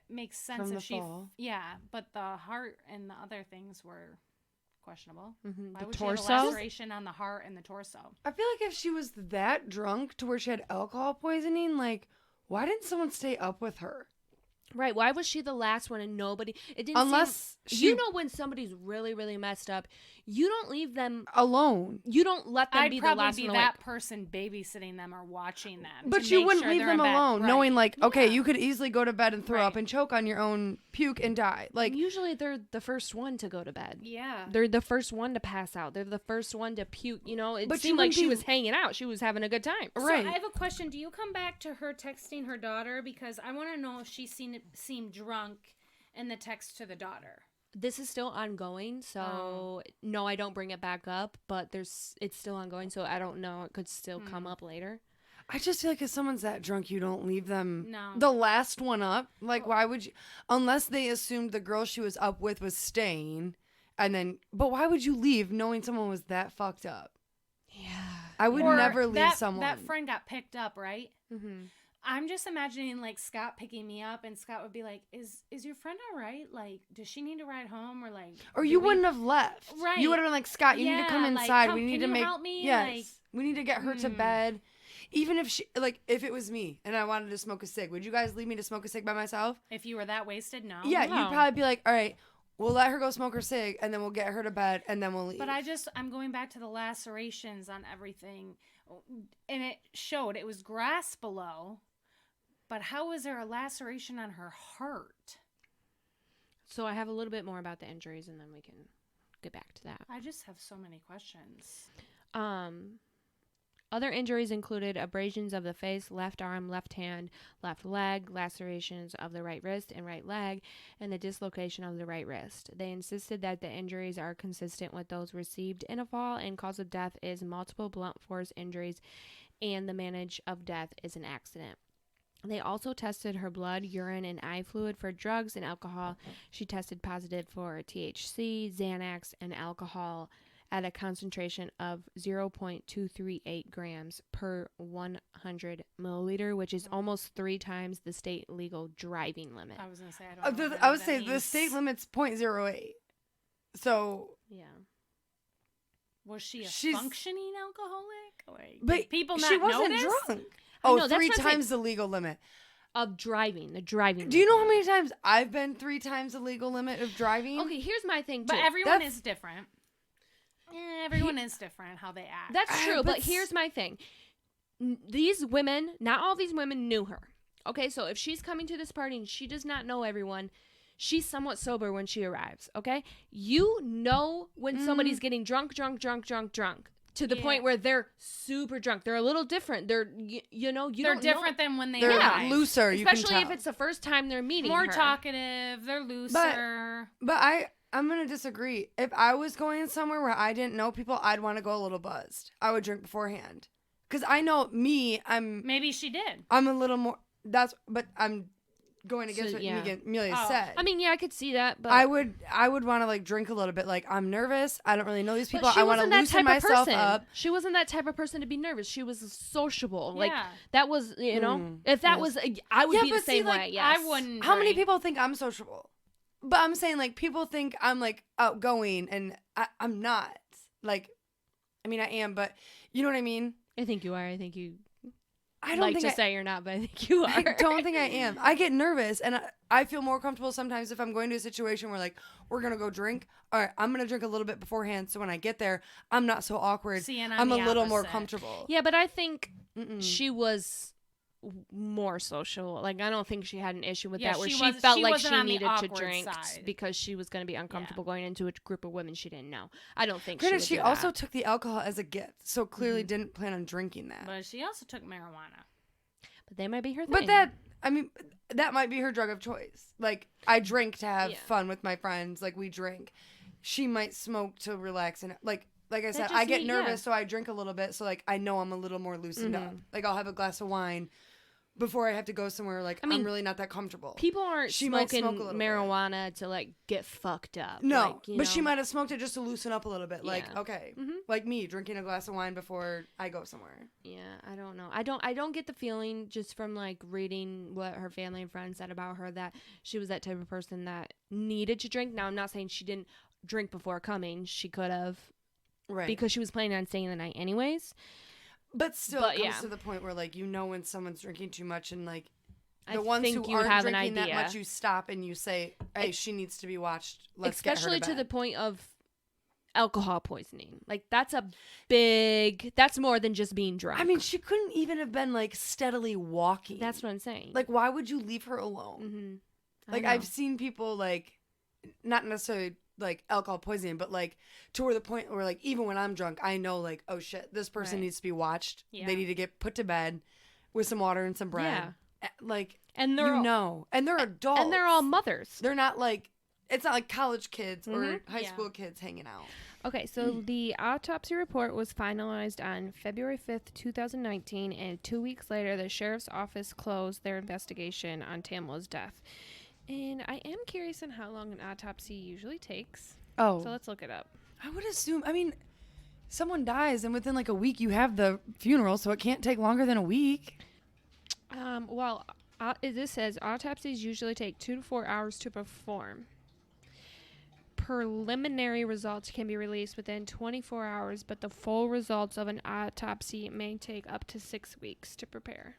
makes sense From if the she. fall. Yeah, but the heart and the other things were questionable. Mm-hmm. Why The would torso? she have a laceration on the heart and the torso? I feel like if she was that drunk to where she had alcohol poisoning, like, why didn't someone stay up with her? Right. Why was she the last one and nobody? It didn't Unless seem, she you know, when somebody's really, really messed up, you don't leave them. alone. You don't let them I'd be the probably last be one that awake. person babysitting them or watching them. But to you make wouldn't sure leave they're them in bed. alone, Right. knowing like, okay, Yeah. you could easily go to bed and throw Right. up and choke on your own puke and die. Like, Usually they're the first one to go to bed. Yeah. They're the first one to pass out. They're the first one to puke. You know, it But seemed you like wouldn't she be- was hanging out. She was having a good time. right. So I have a question. Do you come back to her texting her daughter? Because I want to know if she seemed drunk in the text to the daughter. This is still ongoing, so no, I don't bring it back up. But it's still ongoing, so I don't know. It could still come up later. I just feel like if someone's that drunk, you don't leave them No. the last one up. Like, why would you? Unless they assumed the girl she was up with was staying, and then. But why would you leave knowing someone was that fucked up? Yeah. I would Or never leave that, someone. That friend got picked up, right? Mm-hmm. I'm just imagining like Scott picking me up, and Scott would be like, "Is your friend all right? Like, does she need to ride home, or like?" Or do you we- wouldn't have left. Right. You would have been like, Scott, you need to Yeah, come like, inside. we can need to you make. help me? Yes. Like- we need to get her to bed. Even if she, like, if it was me and I wanted to smoke a cig, would you guys leave me to smoke a cig by myself? If you were that wasted, no. Yeah, No. you'd probably be like, all right, we'll let her go smoke her cig, and then we'll get her to bed, and then we'll leave. But I'm going back to the lacerations on everything, and it showed it was grass below. But how is there a laceration on her heart? So I have a little bit more about the injuries, and then we can get back to that. I just have so many questions. Other injuries included abrasions of the face, left arm, left hand, left leg, lacerations of the right wrist and right leg, and the dislocation of the right wrist. They insisted that the injuries are consistent with those received in a fall, and cause of death is multiple blunt force injuries, and the manage of death is an accident. They also tested her blood, urine, and eye fluid for drugs and alcohol. She tested positive for THC, Xanax, and alcohol at a concentration of 0.238 grams per 100 milliliter, which is almost 3 times the state legal driving limit. I was going to say, I don't know. I would what say that the means. state limit's 0.08. So, Yeah. Was she a She's- functioning alcoholic? Like, but did people not she wasn't notice? drunk. I Oh, know, that's 3 what I'm saying. times the legal limit. Of driving, the driving Do you know limit. how many times I've been 3 times the legal limit of driving? Okay, here's my thing, too. But everyone That's- is different. Everyone is different how they act. That's true, but but here's my thing. These women, not all these women knew her. Okay, so if she's coming to this party and she does not know everyone, she's somewhat sober when she arrives, okay? You know when somebody's getting drunk, to the Yeah. point where they're super drunk. They're a little different. They're, you know, you They're don't different know. than when they They're arrive. looser, you can Especially if tell. it's the first time they're meeting More her. talkative. They're looser. But I'm going to disagree. If I was going somewhere where I didn't know people, I'd want to go a little buzzed. I would drink beforehand. Because I know me, Maybe she did. I'm a little more, but I'm going against So, what yeah. Amelia Oh. said. I mean, yeah, I could see that, but I would want to like drink a little bit. Like, I'm nervous. I don't really know these But people. she I want to wasn't that loosen type of myself person. up. She wasn't that type of person to be nervous. She was sociable. Like Yeah. that was, you know, if that yes. was, I would Yeah, be the but see, same like, way. Yes. I wouldn't. How many drink. people think I'm sociable? But I'm saying, like, people think I'm like outgoing, and I'm not. Like, I mean, I am, but you know what I mean? I think you are. I think you I don't like think to I, say you're not, but I think you are. I don't think I am. I get nervous, and I feel more comfortable sometimes if I'm going to a situation where, like, we're going to go drink. All right, I'm going to drink a little bit beforehand, so when I get there, I'm not so awkward. See, and I'm I'm a the little more opposite. comfortable. Yeah, but I think Mm-mm. she was more social. Like, I don't think she had an issue with Yeah, that, where she she wasn't- felt she like wasn't she on the needed to awkward drink side. because she was going to be uncomfortable going into a group of women she didn't know. I don't think Granted, she she would do also that. took the alcohol as a gift, so clearly didn't plan on drinking that. But she also took marijuana. But they might be her thing. But that might be her drug of choice. Like, I drink to have Yeah. fun with my friends. Like, we drink. She might smoke to relax, and like I said, just I get me- nervous, yeah. so I drink a little bit. So like, I know I'm a little more loosened up. Like, I'll have a glass of wine before I have to go somewhere like I'm really not that comfortable. People aren't smoking marijuana to like get fucked up. No, like, but she might have smoked it just to loosen up a little bit. Like, Yeah. okay, like me drinking a glass of wine before I go somewhere. Yeah, I don't know. I don't get the feeling just from like reading what her family and friends said about her that she was that type of person that needed to drink. Now, I'm not saying she didn't drink before coming. She could have, right? Because she was planning on staying the night anyways. But still, it comes to the point where, like, you know when someone's drinking too much and, like, the ones who aren't drinking that much, you stop and you say, hey, she needs to be watched. Let's get her to bed. Especially to the point of alcohol poisoning. Like, that's more than just being drunk. I mean, she couldn't even have been, like, steadily walking. That's what I'm saying. Like, why would you leave her alone? Mm-hmm. Like, I've seen people, like, not necessarily like alcohol poisoning, but like to where the point where like even when I'm drunk, I know like, oh shit, this person needs to be watched. Yeah. They need to get put to bed with some water and some bread. Yeah. Like, and they're and they're adults and they're all mothers. They're not like, it's not like college kids or high school kids hanging out. Okay, so the autopsy report was finalized on February 5th, 2019, and 2 weeks later, the sheriff's office closed their investigation on Tamla's death. And I am curious on how long an autopsy usually takes. Oh. So let's look it up. I would assume, I mean, someone dies and within like a week you have the funeral, so it can't take longer than a week. This says autopsies usually take 2 to 4 hours to perform. Preliminary results can be released within 24 hours, but the full results of an autopsy may take up to 6 weeks to prepare.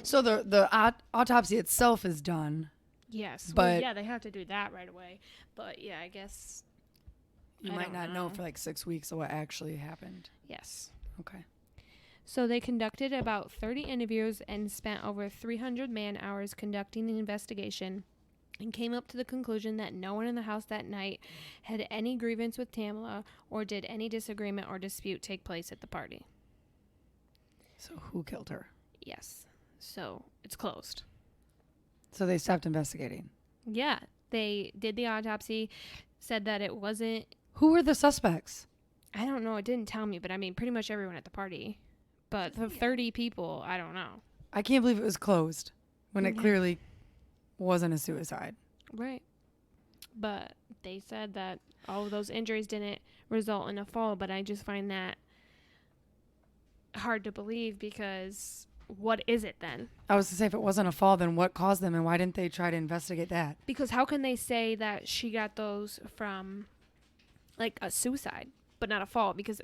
So the autopsy itself is done. Yes. But they have to do that right away. But yeah, I guess you might not know for like 6 weeks of what actually happened. Yes. Okay. So they conducted about 30 interviews and spent over 300 man-hours conducting the investigation and came up to the conclusion that no one in the house that night had any grievance with Tamla or did any disagreement or dispute take place at the party. So who killed her? Yes. So it's closed. So they stopped investigating. Yeah. They did the autopsy, said that it wasn't... Who were the suspects? I don't know. It didn't tell me, but I mean, pretty much everyone at the party. But the 30 people, I don't know. I can't believe it was closed when it clearly wasn't a suicide. Right. But they said that all of those injuries didn't result in a fall, but I just find that hard to believe because... What is it then? I was to say, if it wasn't a fall, then what caused them and why didn't they try to investigate that? Because how can they say that she got those from like a suicide, but not a fall? Because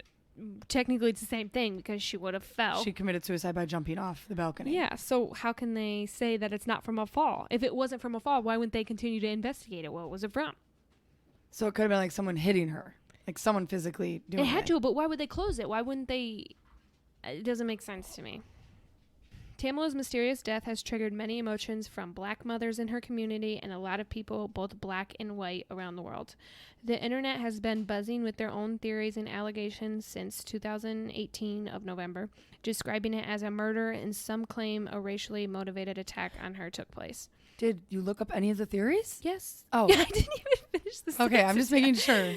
technically it's the same thing because she would have fell. She committed suicide by jumping off the balcony. Yeah. So how can they say that it's not from a fall? If it wasn't from a fall, why wouldn't they continue to investigate it? What was it from? So it could have been like someone hitting her, like someone physically doing it. It had to, but why would they close it? Why wouldn't they? It doesn't make sense to me. Tamla's mysterious death has triggered many emotions from black mothers in her community and a lot of people, both black and white, around the world. The internet has been buzzing with their own theories and allegations since 2018 of November, describing it as a murder and some claim a racially motivated attack on her took place. Did you look up any of the theories? Yes. Oh. Yeah, I didn't even finish the sentence. Okay, I'm just making sure.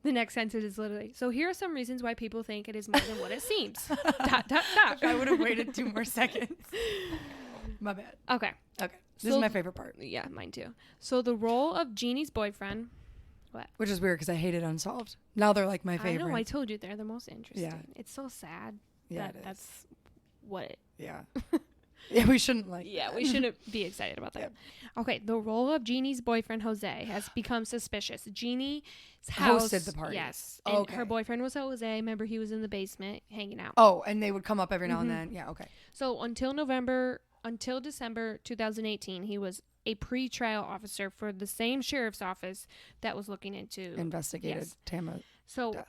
The next sentence is literally, so here are some reasons why people think it is more than what it seems. ... I would have waited 2 more seconds. My bad. Okay. This is my favorite part. Yeah, mine too. So the role of Jeannie's boyfriend... What? Which is weird because I hated Unsolved. Now they're like my favorite. I know, I told you they're the most interesting. Yeah. It's so sad. Yeah, that's what it... Yeah. Yeah, we shouldn't like that. We shouldn't be excited about that. Yep. Okay, the role of Jeannie's boyfriend, Jose, has become suspicious. Jeannie's house... hosted the party. Yes. And her boyfriend was Jose. Remember, he was in the basement hanging out. Oh, and they would come up every now and then. Yeah, okay. So until December 2018, he was a pre-trial officer for the same sheriff's office that was looking into... Investigated Tamla's death.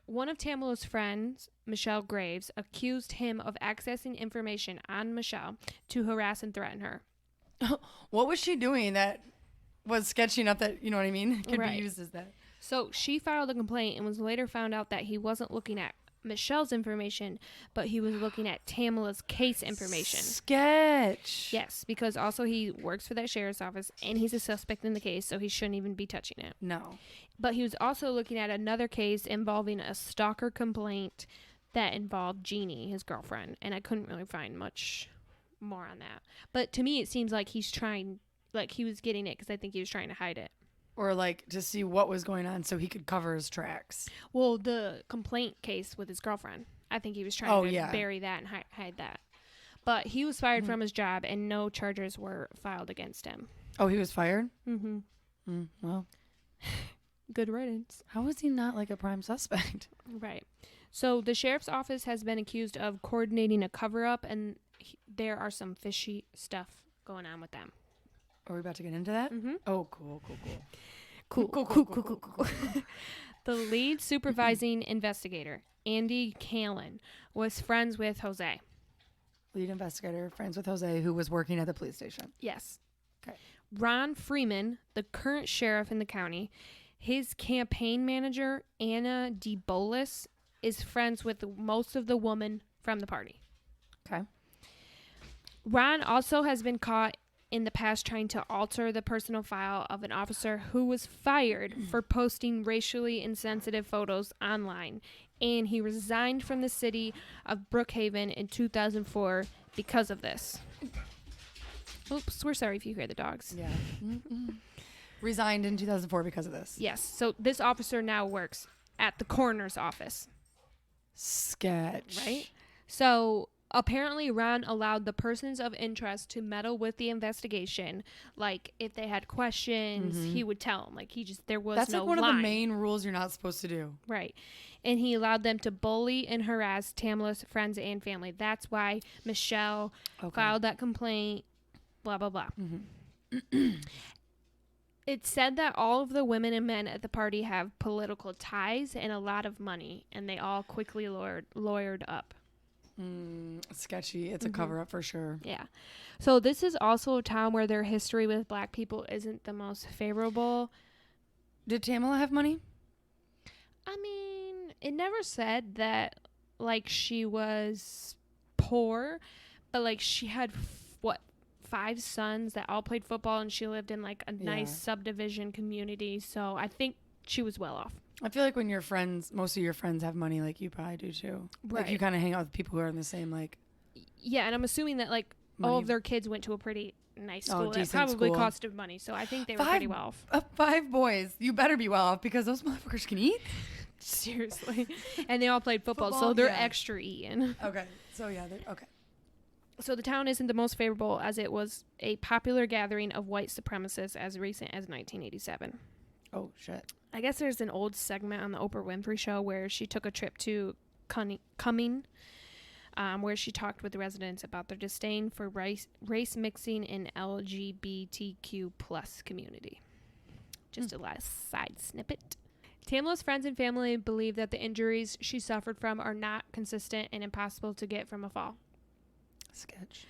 One of Tamla's friends, Michelle Graves, accused him of accessing information on Michelle to harass and threaten her. What was she doing that was sketching up that, you know what I mean, could be used as that? So she filed a complaint and was later found out that he wasn't looking at Michelle's information, but he was looking at Tamla's case information. Sketch. Yes, because also he works for that sheriff's office and he's a suspect in the case, so he shouldn't even be touching it. No. But he was also looking at another case involving a stalker complaint that involved Jeannie, his girlfriend, and I couldn't really find much more on that. But to me, it seems like he's trying, like he was getting it because I think he was trying to hide it. Or like to see what was going on so he could cover his tracks. Well, the complaint case with his girlfriend, I think he was trying to bury that and hide that. But he was fired from his job and no charges were filed against him. Oh, he was fired? Mm-hmm. Well. Good riddance. How is he not like a prime suspect? Right. So the sheriff's office has been accused of coordinating a cover-up, and there are some fishy stuff going on with them. Are we about to get into that? Mm-hmm. Oh, cool. Cool. The lead supervising investigator, Andy Callan, was friends with Jose. Lead investigator, friends with Jose, who was working at the police station. Yes. Okay. Ron Freeman, the current sheriff in the county, his campaign manager, Anna DeBolis, is friends with most of the women from the party. Okay. Ron also has been caught in the past trying to alter the personal file of an officer who was fired for posting racially insensitive photos online, and he resigned from the city of Brookhaven in 2004 because of this. Oops, we're sorry if you hear the dogs. Yeah. Resigned in 2004 because of this. Yes, so this officer now works at the coroner's office. Sketch. Right? So apparently Ron allowed the persons of interest to meddle with the investigation. Like if they had questions, he would tell them. Like there was That's no like one line. of the main rules you're not supposed to do. Right. And he allowed them to bully and harass Tamla's friends and family. That's why Michelle filed that complaint, blah, blah, blah. It's said that all of the women and men at the party have political ties and a lot of money, and they all quickly lawyered up. Sketchy. It's a cover-up for sure. Yeah. So this is also a town where their history with black people isn't the most favorable. Did Tamla have money? I mean, it never said that, like, she was poor, but, like, she had, 5 sons that all played football, and she lived in, like, a nice subdivision community, so I think she was well off. I feel like when your friends, most of your friends have money, like, you probably do, too. Right. Like, you kind of hang out with people who are in the same, like... Yeah, and I'm assuming that, like, all of their kids went to a pretty nice school. That decent probably school. costed money, so I think they were pretty well off. 5 boys. You better be well off, because those motherfuckers can eat. Seriously. And they all played football, so they're extra eating. Okay. So, yeah, okay. So the town isn't the most favorable, as it was a popular gathering of white supremacists as recent as 1987. Oh, shit. I guess there's an old segment on the Oprah Winfrey Show where she took a trip to Cumming, where she talked with the residents about their disdain for race mixing in LGBTQ plus community. Just a last side snippet. Tamla's friends and family believe that the injuries she suffered from are not consistent and impossible to get from a fall. Sketch.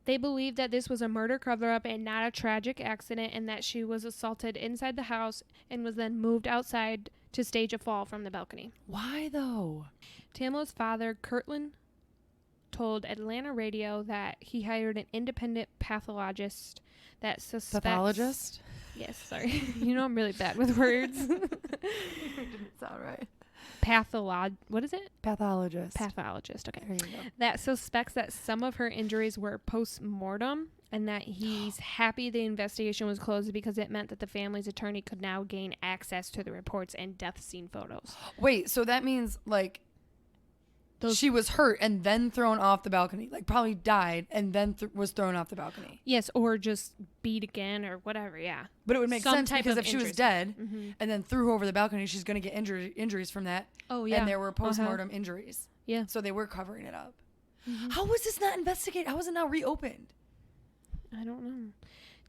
They believe that this was a murder cover-up and not a tragic accident, and that she was assaulted inside the house and was then moved outside to stage a fall from the balcony. Why, though? Tamla's father, Kirtland, told Atlanta radio that he hired an independent pathologist that suspects... Pathologist? Yes, sorry. You know I'm really bad with words. Didn't sound right. What is it? Pathologist. Pathologist, okay. There you go. That suspects that some of her injuries were post-mortem, and that he's happy the investigation was closed because it meant that the family's attorney could now gain access to the reports and death scene photos. Wait, so that means, like, she was hurt and then thrown off the balcony. Like, probably died and then was thrown off the balcony. Yes, or just beat again or whatever, yeah. But it would make Some sense type because of if she was injuries. dead and then threw her over the balcony, she's going to get injuries from that. Oh, yeah. And there were post-mortem injuries. Yeah. So they were covering it up. How was this not investigated? How was it not reopened? I don't know.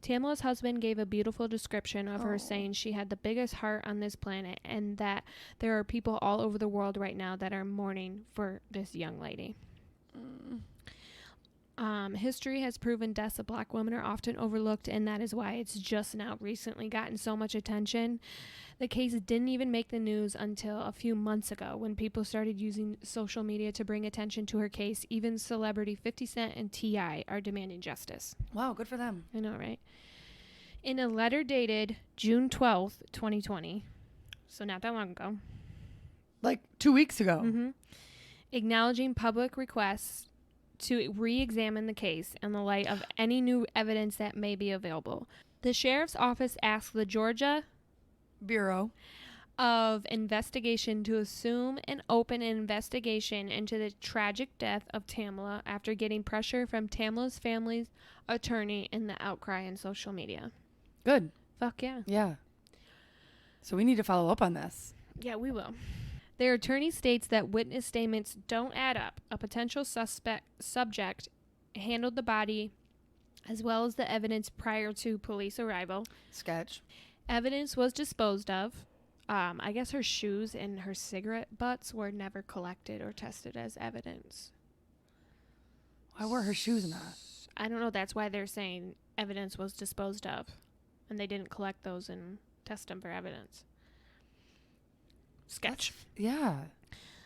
Tamla's husband gave a beautiful description of her, saying she had the biggest heart on this planet and that there are people all over the world right now that are mourning for this young lady. History has proven deaths of black women are often overlooked, and that is why it's just now recently gotten so much attention. The case didn't even make the news until a few months ago, when people started using social media to bring attention to her case. Even celebrity 50 Cent and T.I. are demanding justice. Wow, good for them. I know, right? In a letter dated June 12th, 2020, so not that long ago, Like 2 weeks ago. acknowledging public requests to re-examine the case in the light of any new evidence that may be available. The sheriff's office asked the Georgia Bureau of Investigation to assume and open an investigation into the tragic death of Tamla after getting pressure from Tamla's family's attorney in the outcry on social media. Good. Fuck yeah. Yeah. So we need to follow up on this. Yeah, we will. Their attorney states that witness statements don't add up. A potential subject handled the body as well as the evidence prior to police arrival. Sketch. Evidence was disposed of. I guess her shoes and her cigarette butts were never collected or tested as evidence. Why were her shoes not? I don't know. That's why they're saying evidence was disposed of. And they didn't collect those and test them for evidence. Sketch. Yeah.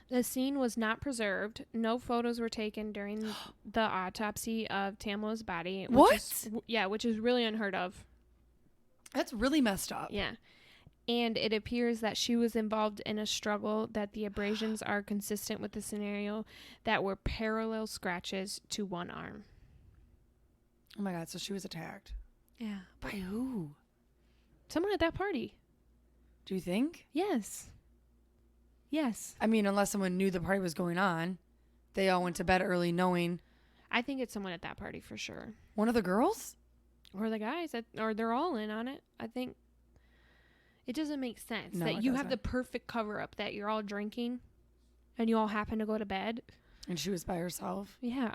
The scene was not preserved. No photos were taken during the autopsy of Tamla's body. Which is really unheard of. That's really messed up. Yeah. And it appears that she was involved in a struggle, that the abrasions are consistent with the scenario, that were parallel scratches to one arm. Oh my God, so she was attacked. Yeah. By who? Someone at that party. Do you think? Yes. Yes. I mean, unless someone knew the party was going on. They all went to bed early knowing. I think it's someone at that party for sure. One of the girls? Or the guys, or they're all in on it. I think it doesn't make sense that you have the perfect cover up, that you're all drinking and you all happen to go to bed. And she was by herself. Yeah.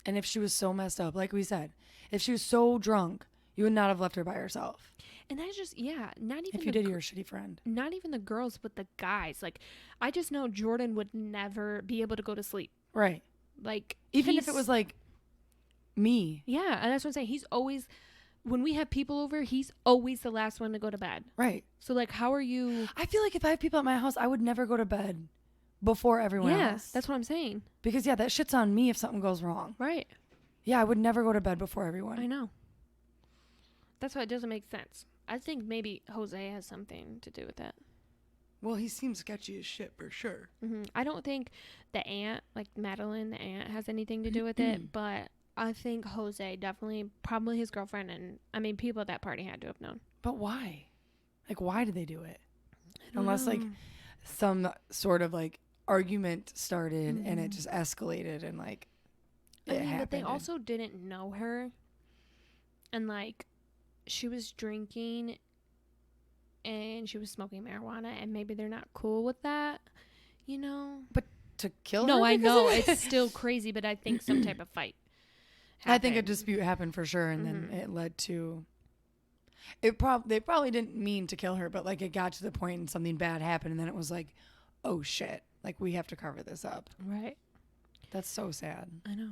And if she was so messed up, like we said, if she was so drunk, you would not have left her by herself. And I just, not even if you did, you're a shitty friend. Not even the girls, but the guys. Like, I just know Jordan would never be able to go to sleep. Right. Like, even if it was like me. Yeah, and that's what I'm saying. He's always, when we have people over, he's always the last one to go to bed. Right. So, like, how are you? I feel like if I have people at my house, I would never go to bed before everyone else. Yeah, that's what I'm saying. Because, that shit's on me if something goes wrong. Right. Yeah, I would never go to bed before everyone. I know. That's why it doesn't make sense. I think maybe Jose has something to do with that. Well, he seems sketchy as shit for sure. Mm-hmm. I don't think the aunt, like Madeline, the aunt, has anything to do with it, but I think Jose definitely, probably his girlfriend, and I mean, people at that party had to have known. But why? Like, why did they do it? Unless, like, some sort of, like, argument started and it just escalated and, like, it happened. But they also didn't know her. And, like, she was drinking and she was smoking marijuana, and maybe they're not cool with that, you know? But to kill her? No, I know. It's still crazy, but I think some type of fight happened. I think a dispute happened for sure, and then it led to... They probably didn't mean to kill her, but, like, it got to the point and something bad happened, and then it was like, oh, shit. Like, we have to cover this up. Right. That's so sad. I know.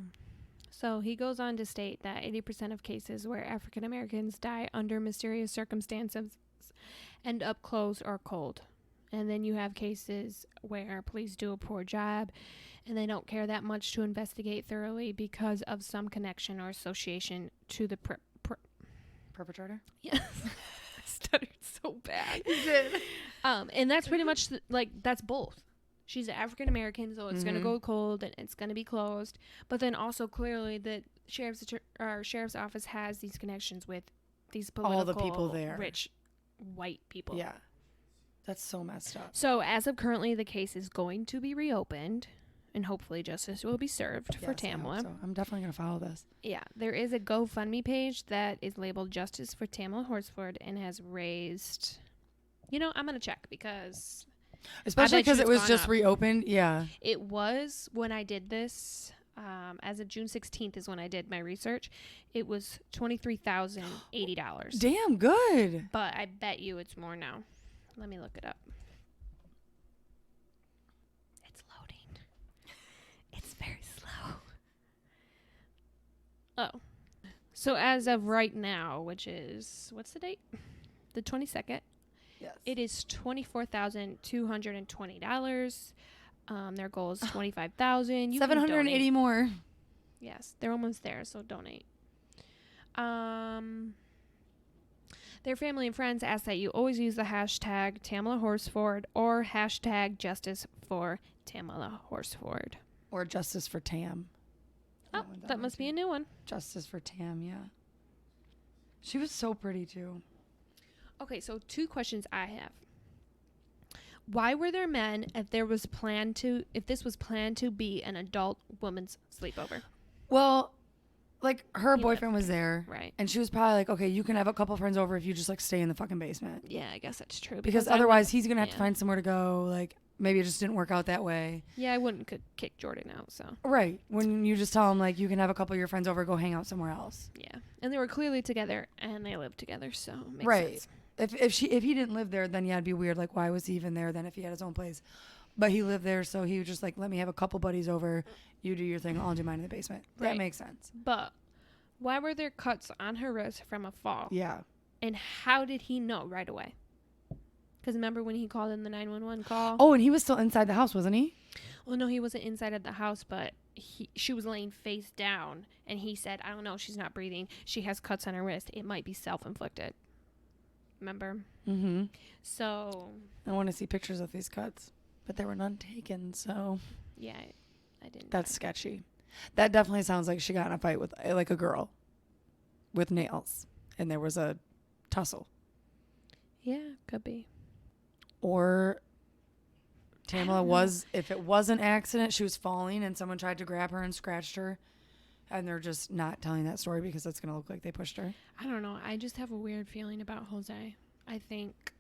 So he goes on to state that 80% of cases where African Americans die under mysterious circumstances end up closed or cold. And then you have cases where police do a poor job and they don't care that much to investigate thoroughly because of some connection or association to the Perpetrator? Yes. I stuttered so bad. You did. And that's pretty much that's both. She's African American, so it's gonna go cold and it's gonna be closed. But then also clearly the sheriff's office has these connections with these political, all the people there, rich white people. Yeah, that's so messed up. So as of currently, the case is going to be reopened, and hopefully justice will be served for Tamla. So I'm definitely gonna follow this. Yeah, there is a GoFundMe page that is labeled Justice for Tamla Horsford and has raised. I'm gonna check because. Especially because it was just reopened. Yeah. It was when I did this. As of June 16th is when I did my research. It was $23,080. Damn good. But I bet you it's more now. Let me look it up. It's loading. It's very slow. Oh. So as of right now, which is, what's the date? The 22nd. Yes. It is $24,220. Their goal is $25,000. 780 more. Yes, they're almost there, so donate. Their family and friends ask that you always use the hashtag Tamla Horsford or hashtag Justice for Tamla Horsford. Or Justice for Tam. Oh, that must be a new one. Justice for Tam, yeah. She was so pretty too. Okay, so 2 questions I have. Why were there men if this was planned to be an adult woman's sleepover? Well, like her He boyfriend was there, Right. and she was probably like, okay, you can have a couple friends over if you just like stay in the fucking basement. Yeah, I guess that's true. Because otherwise he's gonna have to find somewhere to go. Like maybe it just didn't work out that way. Yeah, I wouldn't kick Jordan out, so. Right. When you just tell him like you can have a couple of your friends over, go hang out somewhere else. Yeah. And they were clearly together and they lived together, so makes Right. sense. If he didn't live there, then yeah, it'd be weird. Like why was he even there then if he had his own place? But he lived there, so he was just like, let me have a couple buddies over. You do your thing, I'll do mine in the basement. Right. That makes sense. But why were there cuts on her wrist from a fall? Yeah. And how did he know right away? Because remember when he called in the 911 call? Oh, and he was still inside the house, wasn't he? Well, no, he wasn't inside of the house, but she was laying face down, and he said, I don't know, she's not breathing. She has cuts on her wrist. It might be self-inflicted. Remember? Mm-hmm. So. I want to see pictures of these cuts, but there were none taken, so. Yeah, I didn't. That's sketchy. That definitely sounds like she got in a fight with like a girl with nails, and there was a tussle. Yeah, could be. Or Tamla was, if it was an accident, she was falling and someone tried to grab her and scratched her, and they're just not telling that story because it's going to look like they pushed her. I don't know. I just have a weird feeling about Jose. I think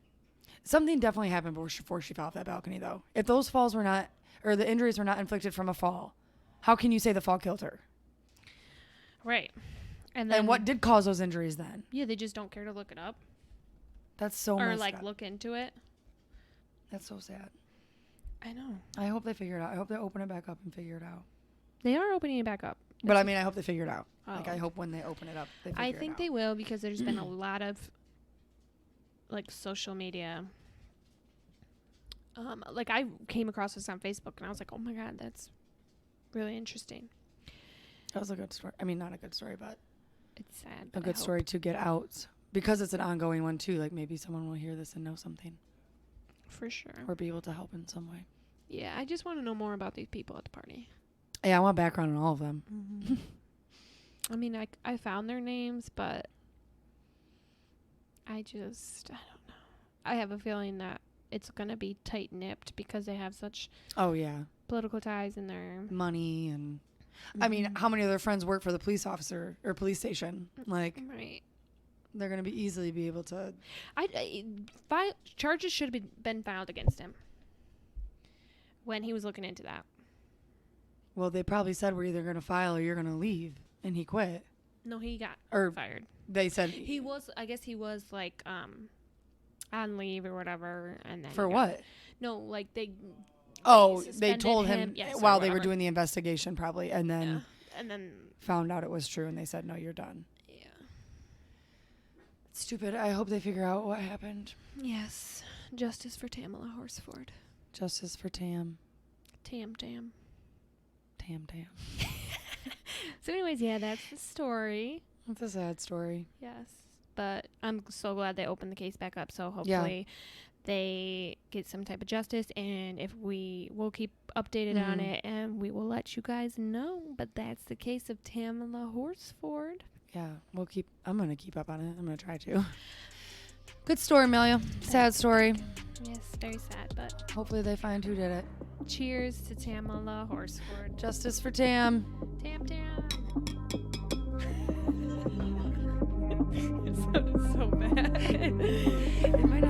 something definitely happened before she fell off that balcony, though. If those falls were not, or the injuries were not inflicted from a fall, how can you say the fall killed her? Right. And then what did cause those injuries then? Yeah, they just don't care to look it up. That's so or messed like up. Look into it. That's so sad. I know. I hope they figure it out. I hope they open it back up and figure it out. They are opening it back up. But I mean, I hope they figure it out. Oh. Like, I hope when they open it up, they figure it out. I think they will, because there's been a lot of like social media. Like I came across this on Facebook and I was like, oh my God, that's really interesting. That was a good story. I mean, not a good story, but it's sad. a good story to get out, because it's an ongoing one too. Like maybe someone will hear this and know something, for sure, or be able to help in some way. Yeah, I just want to know more about these people at the party. Yeah, I want background on all of them. Mm-hmm. I mean, I found their names, but I don't know. I have a feeling that it's gonna be tight-nipped because they have such political ties in their money and. I mean, how many of their friends work for the police officer or police station? Like, right. They're going to easily be able to. Charges should have been filed against him when he was looking into that. Well, they probably said we're either going to file or you're going to leave, and he quit. No, he got fired. They said he was. I guess he was like on leave or whatever, and then for what? No, like they. Oh, they told him yes, while they were doing the investigation, probably, and then and found out it was true, and they said, "No, you're done." Yeah, it's stupid. I hope they figure out what happened. Yes, justice for Tamla Horsford. Justice for Tam. Tam. So anyways, yeah, that's the story. It's a sad story. Yes. But I'm so glad they opened the case back up. So hopefully they get some type of justice. And if we'll keep updated on it and we will let you guys know. But that's the case of Tamla Horsford. Yeah, I'm going to keep up on it. I'm going to try to. Good story, Melia. Sad story. Yes, very sad, but hopefully they find who did it. Cheers to Tamla Horsford. Justice for Tam. Tam. It sounded so bad. It might not